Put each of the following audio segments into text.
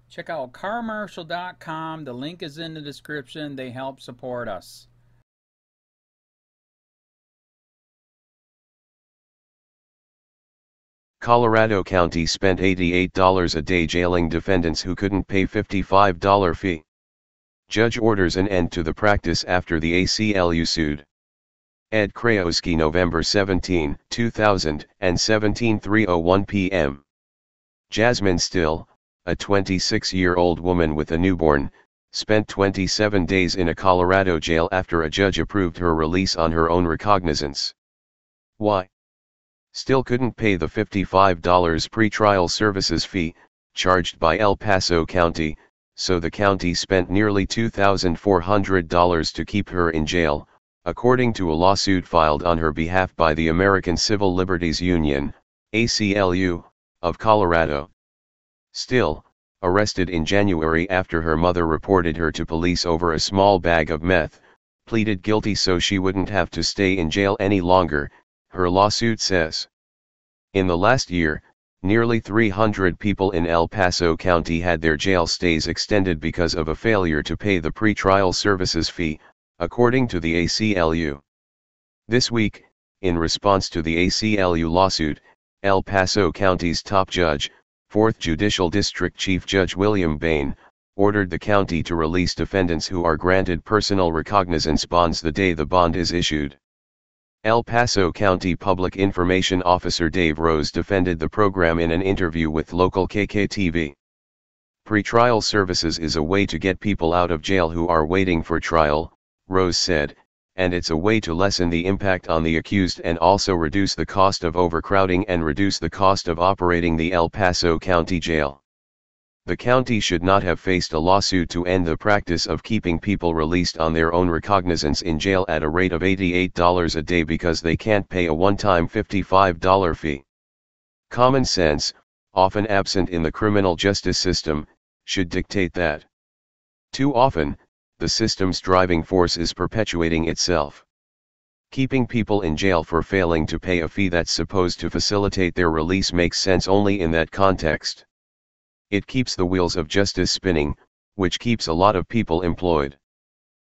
Check out carmarshal.com. The link is in the description. They help support us. Colorado County spent $88 a day jailing defendants who couldn't pay $55 fee. Judge orders an end to the practice after the ACLU sued. Ed Krajewski, November 17, 2017, 3:01 p.m. Jasmine Still, a 26-year-old woman with a newborn, spent 27 days in a Colorado jail after a judge approved her release on her own recognizance. Why? Still couldn't pay the $55 pretrial services fee, charged by El Paso County, so the county spent nearly $2,400 to keep her in jail, according to a lawsuit filed on her behalf by the American Civil Liberties Union, ACLU, of Colorado. Still, arrested in January after her mother reported her to police over a small bag of meth, pleaded guilty so she wouldn't have to stay in jail any longer, her lawsuit says. In the last year, nearly 300 people in El Paso County had their jail stays extended because of a failure to pay the pretrial services fee, according to the ACLU. This week, in response to the ACLU lawsuit, El Paso County's top judge, 4th Judicial District Chief Judge William Bain, ordered the county to release defendants who are granted personal recognizance bonds the day the bond is issued. El Paso County Public Information Officer Dave Rose defended the program in an interview with local KKTV. Pretrial services is a way to get people out of jail who are waiting for trial, Rose said, and it's a way to lessen the impact on the accused and also reduce the cost of overcrowding and reduce the cost of operating the El Paso County Jail. The county should not have faced a lawsuit to end the practice of keeping people released on their own recognizance in jail at a rate of $88 a day because they can't pay a one-time $55 fee. Common sense, often absent in the criminal justice system, should dictate that. Too often, the system's driving force is perpetuating itself. Keeping people in jail for failing to pay a fee that's supposed to facilitate their release makes sense only in that context. It keeps the wheels of justice spinning, which keeps a lot of people employed.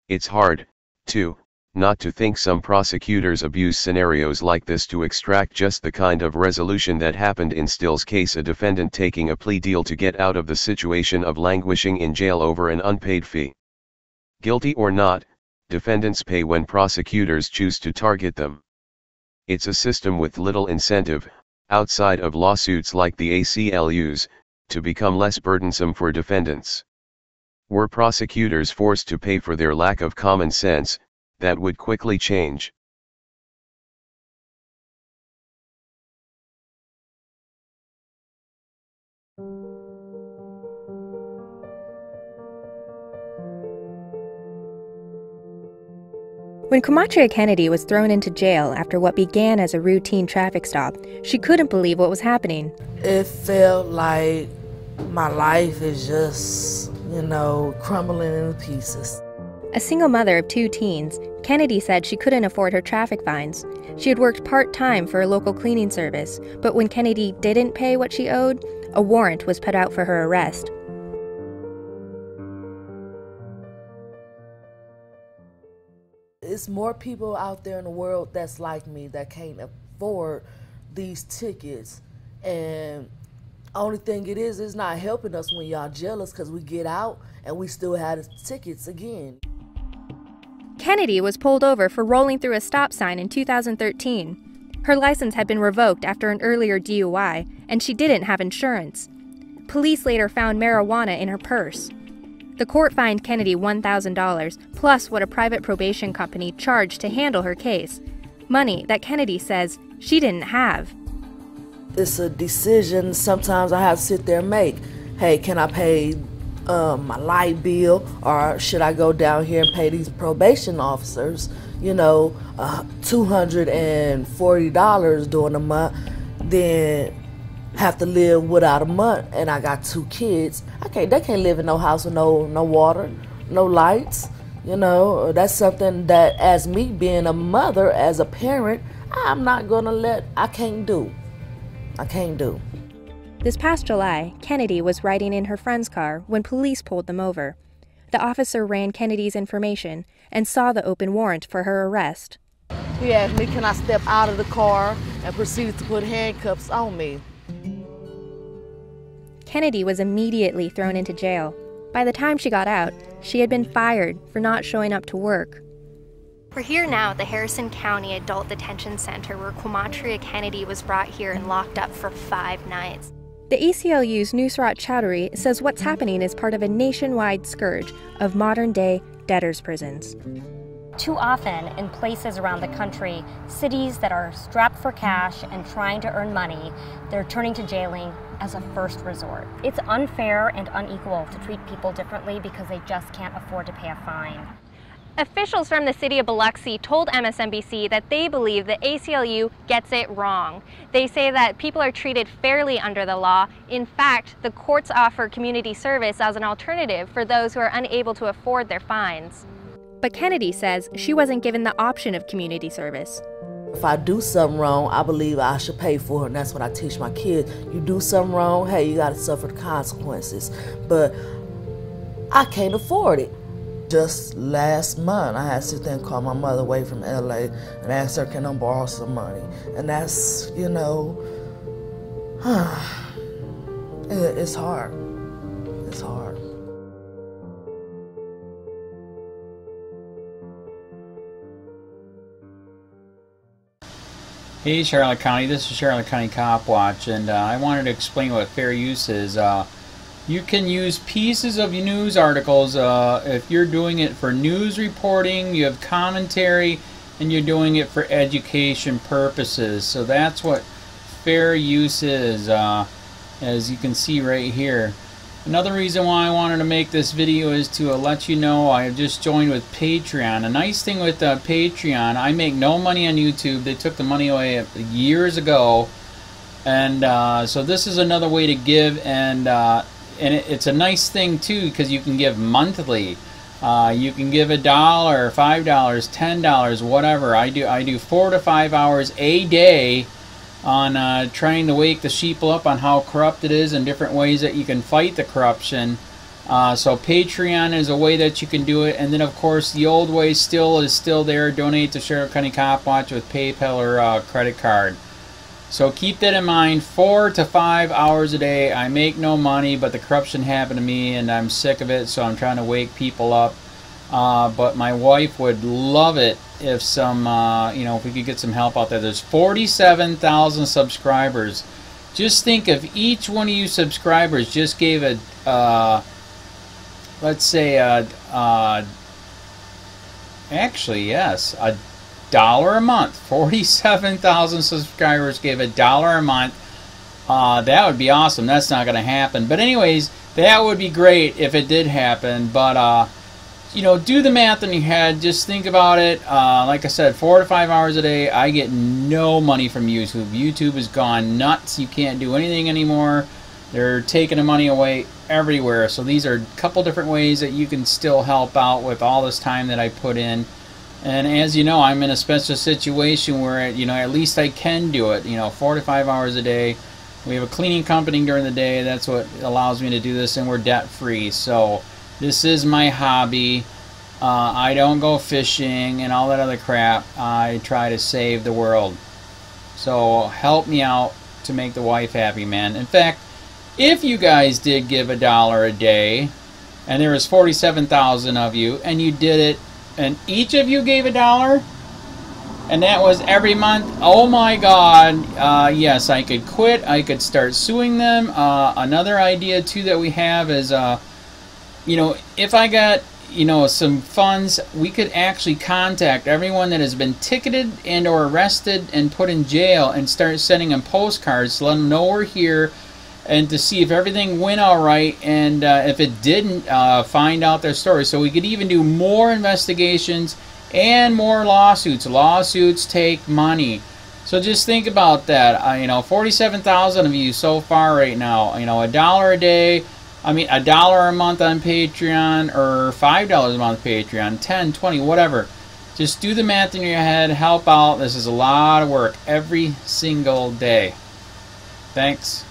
It's hard, too, not to think some prosecutors abuse scenarios like this to extract just the kind of resolution that happened in Still's case, a defendant taking a plea deal to get out of the situation of languishing in jail over an unpaid fee. Guilty or not, defendants pay when prosecutors choose to target them. It's a system with little incentive, outside of lawsuits like the ACLU's, to become less burdensome for defendants. Were prosecutors forced to pay for their lack of common sense, that would quickly change. When Comatrea Kennedy was thrown into jail after what began as a routine traffic stop, she couldn't believe what was happening. It felt like my life is just, crumbling into pieces. A single mother of 2 teens, Kennedy said she couldn't afford her traffic fines. She had worked part-time for a local cleaning service, but when Kennedy didn't pay what she owed, a warrant was put out for her arrest. It's more people out there in the world that's like me that can't afford these tickets, and only thing it is not helping us when y'all jealous because we get out and we still have the tickets again. Kennedy was pulled over for rolling through a stop sign in 2013. Her license had been revoked after an earlier DUI, and she didn't have insurance. Police later found marijuana in her purse. The court fined Kennedy $1,000, plus what a private probation company charged to handle her case, money that Kennedy says she didn't have. It's a decision sometimes I have to sit there and make. Hey, can I pay my light bill, or should I go down here and pay these probation officers, $240 during the month, then have to live without a month, and I got 2 kids. They can't live in no house with no water, no lights. That's something that, as me being a mother, as a parent, I can't do. This past July, Kennedy was riding in her friend's car when police pulled them over. The officer ran Kennedy's information and saw the open warrant for her arrest. He asked me, can I step out of the car, and proceeded to put handcuffs on me. Kennedy was immediately thrown into jail. By the time she got out, she had been fired for not showing up to work. We're here now at the Harrison County Adult Detention Center where Quamatria Kennedy was brought here and locked up for 5 nights. The ACLU's Nusrat Chowdhury says what's happening is part of a nationwide scourge of modern-day debtors' prisons. Too often, in places around the country, cities that are strapped for cash and trying to earn money, they're turning to jailing as a first resort. It's unfair and unequal to treat people differently because they just can't afford to pay a fine. Officials from the city of Biloxi told MSNBC that they believe the ACLU gets it wrong. They say that people are treated fairly under the law. In fact, the courts offer community service as an alternative for those who are unable to afford their fines. But Kennedy says she wasn't given the option of community service. If I do something wrong, I believe I should pay for it, and that's what I teach my kids. You do something wrong, hey, you gotta suffer the consequences. But I can't afford it. Just last month, I had to sit there and call my mother away from LA and ask her, can I borrow some money? And that's, you know, it's hard. It's hard. Hey Charlotte County, this is Charlotte County Cop Watch, and I wanted to explain what fair use is. You can use pieces of news articles if you're doing it for news reporting, you have commentary, and you're doing it for education purposes. So that's what fair use is, as you can see right here. Another reason why I wanted to make this video is to let you know I have just joined with Patreon. A nice thing with Patreon, I make no money on YouTube. They took the money away years ago, and so this is another way to give, and it's a nice thing too because you can give monthly. You can give $1, $5, $10, whatever. I do 4 to 5 hours a day on trying to wake the sheeple up on how corrupt it is and different ways that you can fight the corruption. So Patreon is a way that you can do it, and then of course the old way is still there. Donate to Charlotte County Cop Watch with PayPal or credit card. So keep that in mind. 4 to 5 hours a day. I make no money, but the corruption happened to me and I'm sick of it, so I'm trying to wake people up. But my wife would love it if some, if we could get some help out there. There's 47,000 subscribers. Just think if each one of you subscribers just gave a, let's say, actually, yes, $1 a month. 47,000 subscribers gave $1 a month. That would be awesome. That's not going to happen. But anyways, that would be great if it did happen. But, do the math in your head. Just think about it. Like I said, 4 to 5 hours a day. I get no money from YouTube. YouTube has gone nuts. You can't do anything anymore. They're taking the money away everywhere. So these are a couple different ways that you can still help out with all this time that I put in. And as you know, I'm in a special situation where, at least I can do it, 4 to 5 hours a day. We have a cleaning company during the day. That's what allows me to do this, and we're debt-free. So this is my hobby. I don't go fishing and all that other crap. I try to save the world. So help me out to make the wife happy, man. In fact, if you guys did give $1 a day, and there was 47,000 of you, and you did it, and each of you gave $1, and that was every month, oh my God, yes, I could quit. I could start suing them. Another idea too that we have is, if I got, some funds, we could actually contact everyone that has been ticketed and or arrested and put in jail and start sending them postcards to let them know we're here, and to see if everything went all right, and if it didn't, find out their story. So we could even do more investigations and more lawsuits. Lawsuits take money. So just think about that. 47,000 of you so far right now. $1 a day. $1 a month on Patreon, or $5 a month Patreon, 10, 20, whatever. Just do the math in your head. Help out. This is a lot of work every single day. Thanks.